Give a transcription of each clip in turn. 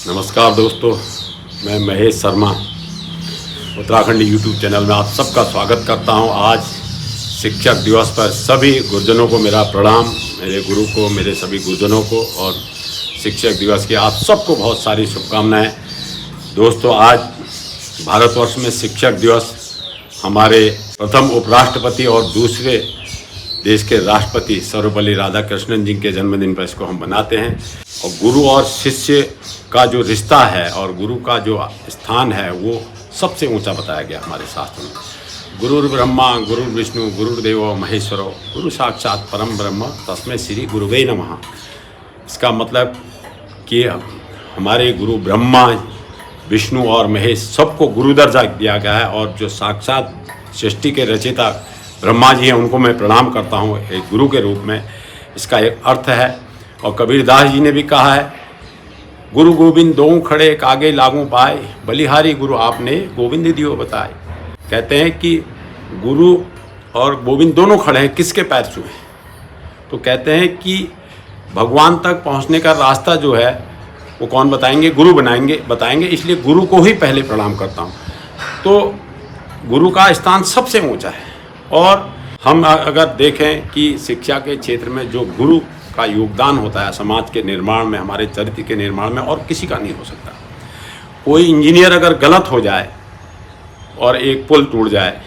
नमस्कार दोस्तों, मैं महेश शर्मा उत्तराखंड यूट्यूब चैनल में आप सबका स्वागत करता हूं। आज शिक्षक दिवस पर सभी गुरुजनों को मेरा प्रणाम, मेरे गुरु को, मेरे सभी गुरुजनों को और शिक्षक दिवस की आप सबको बहुत सारी शुभकामनाएं। दोस्तों, आज भारतवर्ष में शिक्षक दिवस हमारे प्रथम उपराष्ट्रपति और दूसरे देश के राष्ट्रपति सर्वपल्ली राधाकृष्णन जी के जन्मदिन पर इसको हम मनाते हैं। और गुरु और शिष्य का जो रिश्ता है और गुरु का जो स्थान है वो सबसे ऊंचा बताया गया हमारे शास्त्र में। गुरुर् ब्रह्मा गुरुर् विष्णु गुरुर्देवो महेश्वरो गुरु साक्षात परम ब्रह्म तस्मै श्री गुरुवे नमः। इसका मतलब कि हमारे गुरु ब्रह्मा, विष्णु और महेश सबको गुरु दर्जा दिया गया है और जो साक्षात सृष्टि के रचयिता ब्रह्मा जी हैं उनको मैं प्रणाम करता हूँ एक गुरु के रूप में। इसका एक अर्थ है। और कबीरदास जी ने भी कहा है, गुरु गोविंद दोऊ खड़े एक आगे लागू पाए, बलिहारी गुरु आपने गोविंद दियो बताए। कहते हैं कि गुरु और गोविंद दोनों खड़े हैं, किसके पैर छुए? तो कहते हैं कि भगवान तक पहुंचने का रास्ता जो है वो कौन बताएंगे? गुरु बताएंगे। इसलिए गुरु को ही पहले प्रणाम करता हूँ। तो गुरु का स्थान सबसे ऊंचा है। और हम अगर देखें कि शिक्षा के क्षेत्र में जो गुरु का योगदान होता है समाज के निर्माण में, हमारे चरित्र के निर्माण में, और किसी का नहीं हो सकता। कोई इंजीनियर अगर गलत हो जाए और एक पुल टूट जाए,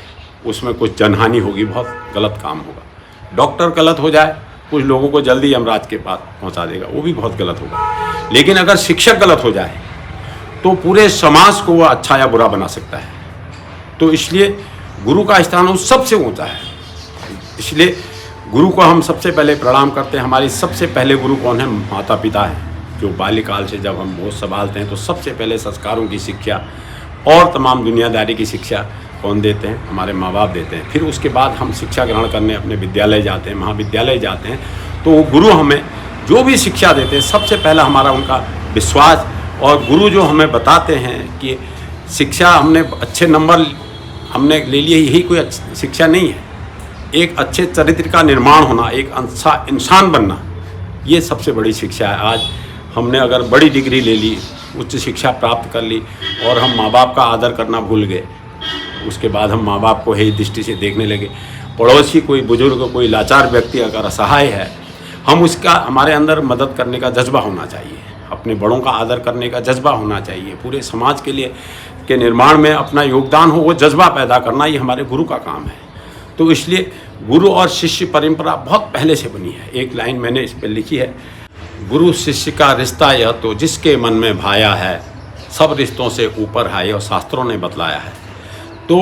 उसमें कुछ जनहानि होगी, बहुत गलत काम होगा। डॉक्टर गलत हो जाए, कुछ लोगों को जल्दी यमराज के पास पहुंचा देगा, वो भी बहुत गलत होगा। लेकिन अगर शिक्षक गलत हो जाए तो पूरे समाज को वह अच्छा या बुरा बना सकता है। तो इसलिए गुरु का स्थान वो सबसे ऊंचा है। इसलिए गुरु को हम सबसे पहले प्रणाम करते हैं। हमारी सबसे पहले गुरु कौन है? माता पिता है, जो बाल्यकाल से जब हम होश संभालते हैं तो सबसे पहले संस्कारों की शिक्षा और तमाम दुनियादारी की शिक्षा कौन देते हैं? हमारे माँ बाप देते हैं। फिर उसके बाद हम शिक्षा ग्रहण करने अपने विद्यालय जाते हैं, महाविद्यालय जाते हैं। तो वो गुरु हमें जो भी शिक्षा देते हैं, सबसे पहला हमारा उनका विश्वास। और गुरु जो हमें बताते हैं कि शिक्षा हमने अच्छे नंबर हमने ले लिए, यही कोई शिक्षा नहीं है। एक अच्छे चरित्र का निर्माण होना, एक अच्छा इंसान बनना, ये सबसे बड़ी शिक्षा है। आज हमने अगर बड़ी डिग्री ले ली, उच्च शिक्षा प्राप्त कर ली और हम माँ बाप का आदर करना भूल गए, उसके बाद हम माँ बाप को हेय दृष्टि से देखने लगे। पड़ोसी कोई बुजुर्ग, कोई लाचार व्यक्ति अगर असहाय है, हम उसका हमारे अंदर मदद करने का जज्बा होना चाहिए, अपने बड़ों का आदर करने का जज्बा होना चाहिए। पूरे समाज के लिए के निर्माण में अपना योगदान हो, वो जज्बा पैदा करना, ये हमारे गुरु का काम है। तो इसलिए गुरु और शिष्य परंपरा बहुत पहले से बनी है। एक लाइन मैंने इस पर लिखी है, गुरु शिष्य का रिश्ता यह तो जिसके मन में भाया है, सब रिश्तों से ऊपर है, और शास्त्रों ने बतलाया है। तो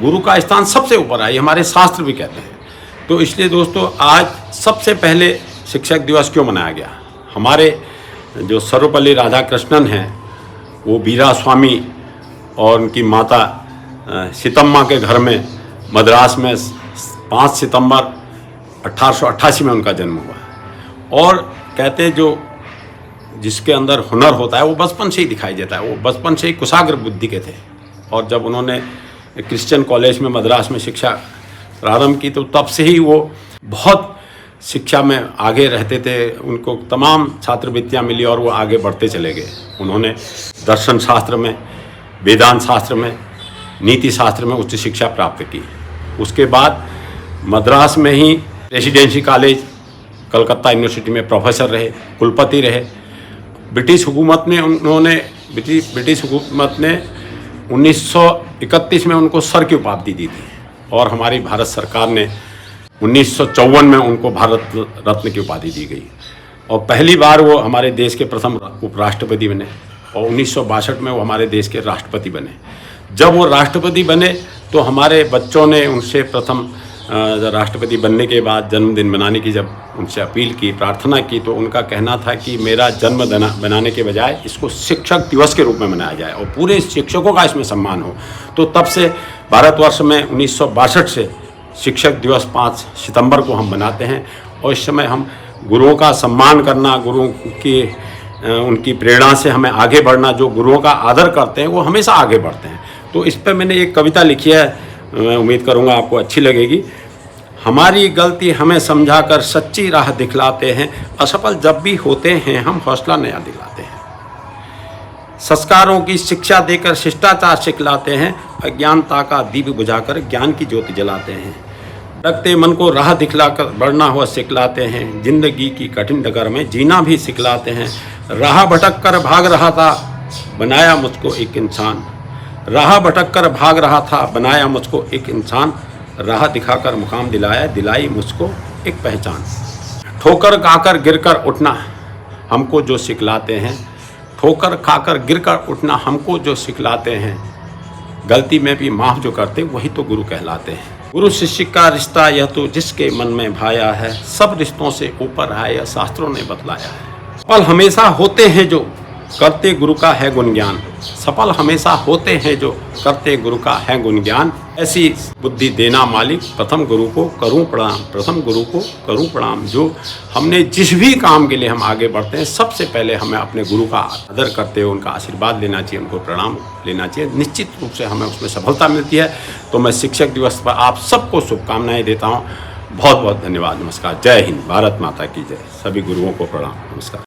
गुरु का स्थान सबसे ऊपर है, ये हमारे शास्त्र भी कहते हैं। तो इसलिए दोस्तों, आज सबसे पहले शिक्षक दिवस क्यों मनाया गया? हमारे जो सर्वपल्ली राधाकृष्णन हैं, वो बीरा स्वामी और उनकी माता सीतम्मा के घर में मद्रास में 5 सितंबर 1888 में उनका जन्म हुआ। और कहते हैं जो जिसके अंदर हुनर होता है वो बचपन से ही दिखाई देता है। वो बचपन से ही कुशाग्र बुद्धि के थे। और जब उन्होंने क्रिश्चियन कॉलेज में मद्रास में शिक्षा प्रारंभ की, तो तब से ही वो बहुत शिक्षा में आगे रहते थे। उनको तमाम छात्रवृत्तियाँ मिली और वो आगे बढ़ते चले गए। उन्होंने दर्शन शास्त्र में, वेदांत शास्त्र में, नीति शास्त्र में उच्च शिक्षा प्राप्त की। उसके बाद मद्रास में ही रेसिडेंसी कॉलेज, कलकत्ता यूनिवर्सिटी में प्रोफेसर रहे, कुलपति रहे। ब्रिटिश हुकूमत ने 1931 में उनको सर की उपाधि दी थी। और हमारी भारत सरकार ने 1954 में उनको भारत रत्न की उपाधि दी गई। और पहली बार वो हमारे देश के प्रथम उपराष्ट्रपति बने। और 1962 में वो हमारे देश के राष्ट्रपति बने। जब वो राष्ट्रपति बने तो हमारे बच्चों ने उनसे प्रथम राष्ट्रपति बनने के बाद जन्मदिन मनाने की जब उनसे अपील की, प्रार्थना की, तो उनका कहना था कि मेरा जन्म बनाने के बजाय इसको शिक्षक दिवस के रूप में मनाया जाए और पूरे शिक्षकों का इसमें सम्मान हो। तो तब से भारतवर्ष में 1962 से शिक्षक दिवस 5 सितंबर को हम मनाते हैं। और इस समय हम गुरुओं का सम्मान करना, गुरुओं की उनकी प्रेरणा से हमें आगे बढ़ना, जो गुरुओं का आदर करते हैं वो हमेशा आगे बढ़ते हैं। तो इस पर मैंने एक कविता लिखी है, मैं उम्मीद करूँगा आपको अच्छी लगेगी। हमारी गलती हमें समझाकर सच्ची राह दिखलाते हैं, असफल जब भी होते हैं हम हौसला नया दिलाते हैं। संस्कारों की शिक्षा देकर शिष्टाचार सिखलाते हैं, अज्ञानता का दीप बुझाकर ज्ञान की ज्योति जलाते हैं। भटकते मन को राह दिखलाकर बढ़ना हुआ सिखलाते हैं, जिंदगी की कठिन डगर में जीना भी सिखलाते हैं। राह भटक कर भाग रहा था, बनाया मुझको एक इंसान। राह भटक कर भाग रहा था, बनाया मुझको एक इंसान। राह दिखाकर मुकाम दिलाया, दिलाई मुझको एक पहचान। ठोकर खाकर गिरकर उठना हमको जो सिखलाते हैं, ठोकर खाकर गिरकर उठना हमको जो सिखलाते हैं। गलती में भी माफ़ जो करते वही तो गुरु कहलाते हैं। गुरु शिष्य का रिश्ता यह तो जिसके मन में भाया है, सब रिश्तों से ऊपर है यह शास्त्रों ने बतलाया है। सफल हमेशा होते हैं जो करते गुरु का है गुण ज्ञान। सफल हमेशा होते हैं जो करते गुरु का है गुण ज्ञान। ऐसी बुद्धि देना मालिक, प्रथम गुरु को करूं प्रणाम, प्रथम गुरु को करूं प्रणाम। जो हमने जिस भी काम के लिए हम आगे बढ़ते हैं, सबसे पहले हमें अपने गुरु का आदर करते हुए उनका आशीर्वाद लेना चाहिए, उनको प्रणाम लेना चाहिए। निश्चित रूप से हमें उसमें सफलता मिलती है। तो मैं शिक्षक दिवस पर आप सबको शुभकामनाएं देता हूँ। बहुत बहुत धन्यवाद। नमस्कार। जय हिंद। भारत माता की जय। सभी गुरुओं को प्रणाम। नमस्कार।